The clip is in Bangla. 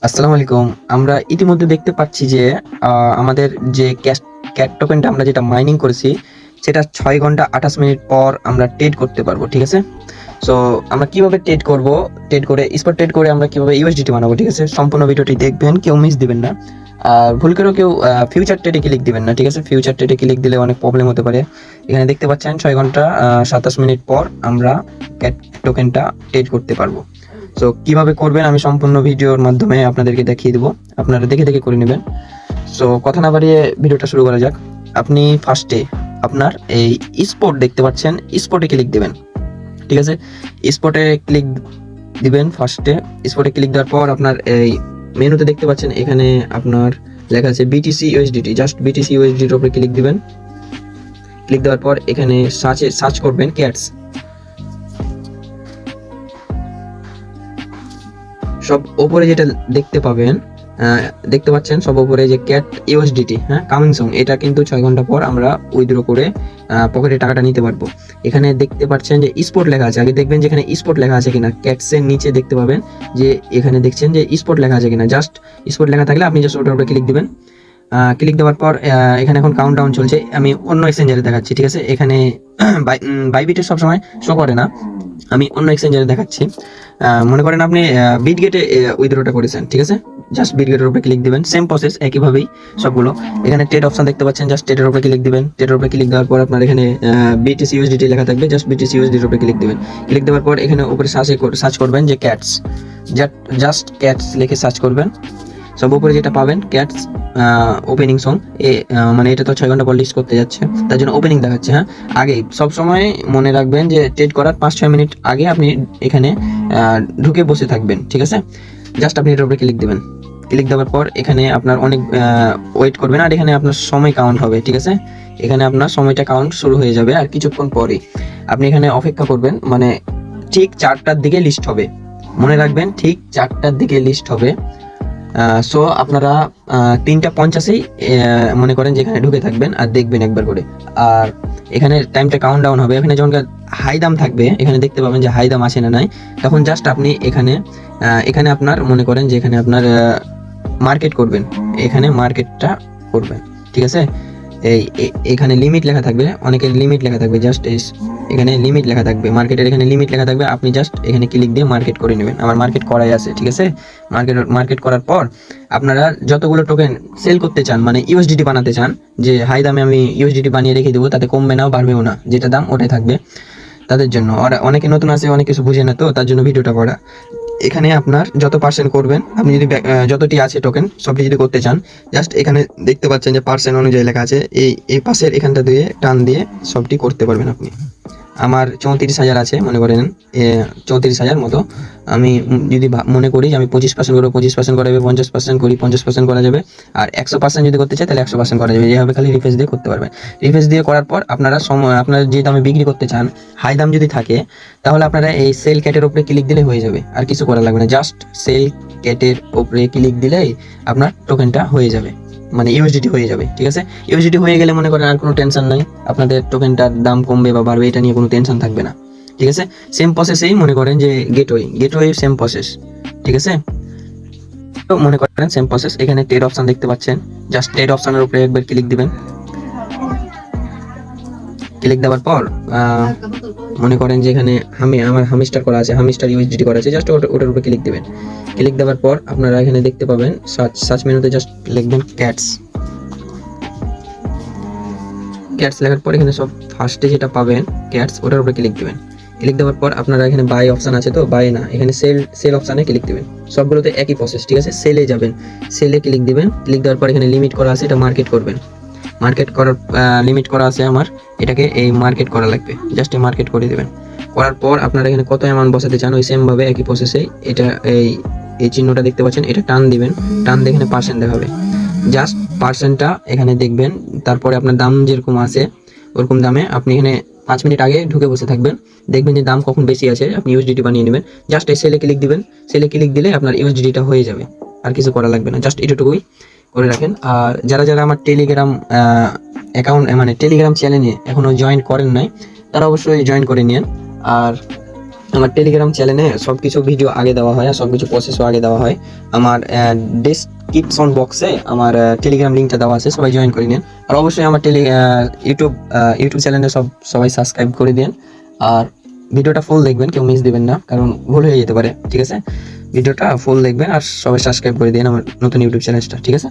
আসসালামু আলাইকুম। আমরা ইতিমধ্যে দেখতে পাচ্ছি যে আমাদের যে ক্যাট টোকেনটা আমরা যেটা মাইনিং করেছি সেটা 6 ঘন্টা 28 মিনিট পর আমরা ট্রেড করতে পারবো, ঠিক আছে? সো আমরা কিভাবে ট্রেড করব, ট্রেড করে স্পট ট্রেড করে আমরা কিভাবে ইউএসডিটি বানাবো, ঠিক আছে? সম্পূর্ণ ভিডিওটি দেখবেন, কেউ মিস দিবেন না। আর ভুল করেও কেউ ফিউচার ট্রেডে ক্লিক দিবেন না, ঠিক আছে? ফিউচার ট্রেডে ক্লিক দিলে অনেক প্রবলেম হতে পারে। এখানে দেখতে পাচ্ছেন 6 ঘন্টা 27 মিনিট পর আমরা ক্যাট টোকেনটা ট্রেড করতে পারবো। সো কিভাবে করবেন আমি সম্পূর্ণ ভিডিওর মাধ্যমে আপনাদেরকে দেখিয়ে দেবো, আপনারা দেখে দেখে করে নেবেন। সো কথা না বাড়িয়ে ভিডিওটা শুরু করা যাক। আপনি ফার্স্টে আপনার এই স্পট দেখতে পাচ্ছেন, স্পটে ক্লিক দিবেন, ঠিক আছে? স্পটে ক্লিক দিবেন ফার্স্টে। স্পটে ক্লিক দেওয়ার পর আপনার এই মেনুতে দেখতে পাচ্ছেন এখানে আপনার লেখা আছে বিটিসি ইউএসডিটি। জাস্ট বিটিসি ইউএসডিটির উপরে ক্লিক দিবেন। ক্লিক দেওয়ার পর এখানে সার্চ করবেন ক্যাটস। সব উপরে যেটা দেখতে পাবেন, দেখতে পাচ্ছেন সব উপরে যে ক্যাট ইউএসডিটি, হ্যাঁ, কামিং সুন, এটা কিন্তু 6 ঘন্টা পর আমরা উইথড্র করে পকেটে টাকাটা নিতে পারবো। এখানে দেখতে পাচ্ছেন যে স্পট লেখা আছে, আগে দেখবেন যে এখানে স্পট লেখা আছে কিনা। ক্যাটসের নিচে দেখতে পাবেন যে এখানে দেখছেন যে স্পট লেখা আছে কিনা। জাস্ট স্পট লেখা থাকলে আপনি জাস্ট ওটার উপরে ক্লিক দিবেন। ক্লিক দেওয়ার পর এখানে এখন কাউন্টডাউন চলছে। আমি অন্য এক্সচেঞ্জারে দেখাচ্ছি, ঠিক আছে? এখানে বাইবিটে সবসময় শো করে না, আমি অন্য এক্সচেঞ্জারে দেখাচ্ছি। মনে করেন আপনি বিটগেটে উইথড্রটা করেছেন, ঠিক আছে? জাস্ট বিটগেটের উপরে ক্লিক দিবেন, সেম প্রসেস একইভাবেই সবগুলো। এখানে ট্রেড অপশন দেখতে পাচ্ছেন, জাস্ট ট্রেডের উপরে ক্লিক দিবেন। ট্রেডের উপরে ক্লিক দেওয়ার পর আপনার এখানে বিটিসি ইউএসডিটি লেখা থাকবে, জাস্ট বিটিসি ইউএসডিটির উপরে ক্লিক দিবেন। ক্লিক দেওয়ার পর এখানে উপরে সার্চ করবেন যে ক্যাটস, জাস্ট ক্যাটস লিখে সার্চ করবেন। সব উপরে যেটা পাবেন ক্যাটস ওপেনিং সং, মানে এটা তো 6 ঘন্টা পর লিস্ট করতে যাচ্ছে, তার জন্য ওপেনিং দেখাচ্ছে। হ্যাঁ, আগে সবসময় মনে রাখবেন যে ট্রেড করার 5-6 মিনিট আগে আপনি এখানে ঢুকে বসে থাকবেন, ঠিক আছে? জাস্ট আপনি এটার উপরে ক্লিক দেবেন। ক্লিক দেওয়ার পর এখানে আপনার অনেক ওয়েট করবেন, আর এখানে আপনার সময় কাউন্ট হবে, ঠিক আছে? এখানে আপনার সময়টা কাউন্ট শুরু হয়ে যাবে, আর কিছুক্ষণ পরে আপনি এখানে অপেক্ষা করবেন। মানে ঠিক 4টার দিকে লিস্ট হবে, মনে রাখবেন, ঠিক 4টার দিকে লিস্ট হবে। সো আপনারা 3:50-এই মনে করেন যে এখানে ঢুকে থাকবেন আর দেখবেন একবার করে। আর এখানে টাইমটা কাউন্ট ডাউন হবে। এখানে যখন হাই দাম থাকবে, এখানে দেখতে পাবেন যে হাই দাম আছে না নাই, তখন জাস্ট আপনি এখানে আপনার মনে করেন যে এখানে আপনার মার্কেট করবেন, এখানে মার্কেটটা করবেন, ঠিক আছে? এখানে লিমিট লেখা থাকবে, অনেকের লিমিট লেখা থাকবে, জাস্ট এখানে লিমিট লেখা থাকবে, মার্কেটের এখানে লিমিট লেখা থাকবে। আপনি জাস্ট এখানে ক্লিক দিয়ে মার্কেট করে নেবেন। আমার মার্কেট করাই আছে, ঠিক আছে? মার্কেট করার পর আপনারা যতগুলো টোকেন সেল করতে চান, মানে ইউএসডিটি বানাতে চান, যে হাই দামে আমি ইউএসডিটি বানিয়ে রেখে দেবো, তাতে কমবে না বাড়বেও না, যেটা দাম ওটাই থাকবে তাদের জন্য। আর অনেকে নতুন আছে, অনেক কিছু বুঝে না, তো তার জন্য ভিডিওটা করা। এখানে আপনার যত পার্সেন্ট করবেন, আপনি যদি যতটি আছে টোকেন সবটি যদি করতে চান, জাস্ট এখানে দেখতে পাচ্ছেন যে পার্সেন্ট অনুযায়ী লেখা আছে, এই পাশের এখানটা দিয়ে টান দিয়ে সবটি করতে পারবেন আপনি। আমার 34,000 আছে, মনে করেন 34,000 মতো। আমি যদি মনে করি যে আমি 25% করবো, 25% করা যাবে, 50% করি 50% করা যাবে, আর 100% যদি করতে চাই তাহলে 100% করা যাবে। যেভাবে খালি রিফ্রেশ দিয়ে করতে পারবেন। রিফ্রেশ দিয়ে করার পর আপনারা আপনারা যে দামে বিক্রি করতে চান, হাই দাম যদি থাকে, তাহলে আপনারা এই সেল ক্যাটের উপরে ক্লিক দিলে হয়ে যাবে, আর কিছু করা লাগবে না। জাস্ট সেল ক্যাটের উপরে ক্লিক দিলেই আপনার টোকেনটা হয়ে যাবে, মানে ইউএসডিটি হয়ে যাবে, ঠিক আছে? ইউএসডিটি হয়ে গেলে মনে করেন আর কোনো টেনশন নাই, আপনাদের টোকেনটার দাম কমবে বা বাড়বে এটা নিয়ে কোনো টেনশন থাকবে না, ঠিক আছে? সেম প্রসেসেই মনে করেন যে গেটওয়ে সেম প্রসেস, ঠিক আছে? তো মনে করেন সেম প্রসেস। এখানে ট্রেড অপশন দেখতে পাচ্ছেন, জাস্ট ট্রেড অপশনের উপরে একবার ক্লিক দিবেন। ক্লিক দেওয়ার পর মনে করেন যে এখানে আমার হামিস্টার করা আছে, হামিস্টার ইউএসডিটি করা আছে, জাস্ট ওটার উপরে ক্লিক দিবেন। ক্লিক দেওয়ার পর আপনারা এখানে দেখতে পাবেন সার্চ মেনুতে জাস্ট লিখবেন ক্যাটস লেখার পর এখানে সব ফার্স্টে যেটা পাবেন ক্যাটস, ওটার উপরে ক্লিক দিবেন। ক্লিক দেওয়ার পর আপনারা এখানে বাই অপশন আছে, তো বাই না, এখানে সেল অপশানে ক্লিক দিবেন। সবগুলোতে একই প্রসেস, ঠিক আছে? সেলে যাবেন, সেলে ক্লিক দিবেন। ক্লিক দেওয়ার পর এখানে লিমিট করা আছে, এটা মার্কেট করবেন। মার্কেট করার লিমিট করা আছে আমার, এটাকে এই মার্কেট করা লাগবে, জাস্ট মার্কেট করে দেবেন। করার পর আপনারা এখানে কত অ্যামাউন্ট বসাতে চান, ওই সেমভাবে একই প্রসেসে এটা এই চিহ্নটা দেখতে পাচ্ছেন, এটা টান দিবেন। টান দিয়ে এখানে পার্সেন্ট দেখাবে, জাস্ট পার্সেন্টটা এখানে দেখবেন। তারপরে আপনার দাম যেরকম আছে ওরকম দামে আপনি এখানে 5 মিনিট আগে ঢুকে বসে থাকবেন, দেখবেন যে দাম কখন বেশি আছে, আপনি ইউএসডিটি বানিয়ে নেবেন। জাস্ট এই সেলে ক্লিক দিবেন। সেলে ক্লিক দিলে আপনার ইউএসডিটিটা হয়ে যাবে, আর কিছু করা লাগবে না, জাস্ট এটুকুই করে রাখেন। আর যারা আমার টেলিগ্রাম মানে টেলিগ্রাম চ্যানেলে এখনো জয়েন করেন নাই, তারা অবশ্যই জয়েন করে নিন। আর আমার টেলিগ্রাম চ্যানেলে সবকিছু ভিডিও আগে দেওয়া হয় আর সবকিছু প্রসেসও আগে দেওয়া হয়। আমার ডেসক্রিপশন বক্সে আমার টেলিগ্রাম লিঙ্কটা দেওয়া আছে, সবাই জয়েন করে নিন। আর অবশ্যই আমার ইউটিউব চ্যানেলে সবাই সাবস্ক্রাইব করে দিন। আর ভিডিওটা ফুল দেখবেন, কেউ মিস দিবেন না, কারণ ভুল হয়ে যেতে পারে। ঠিক আছে, ভিডিওটা ফুল দেখবেন আর সবাই সাবস্ক্রাইব করে দিন আমার নতুন ইউটিউব চ্যানেলটা। ঠিক আছে।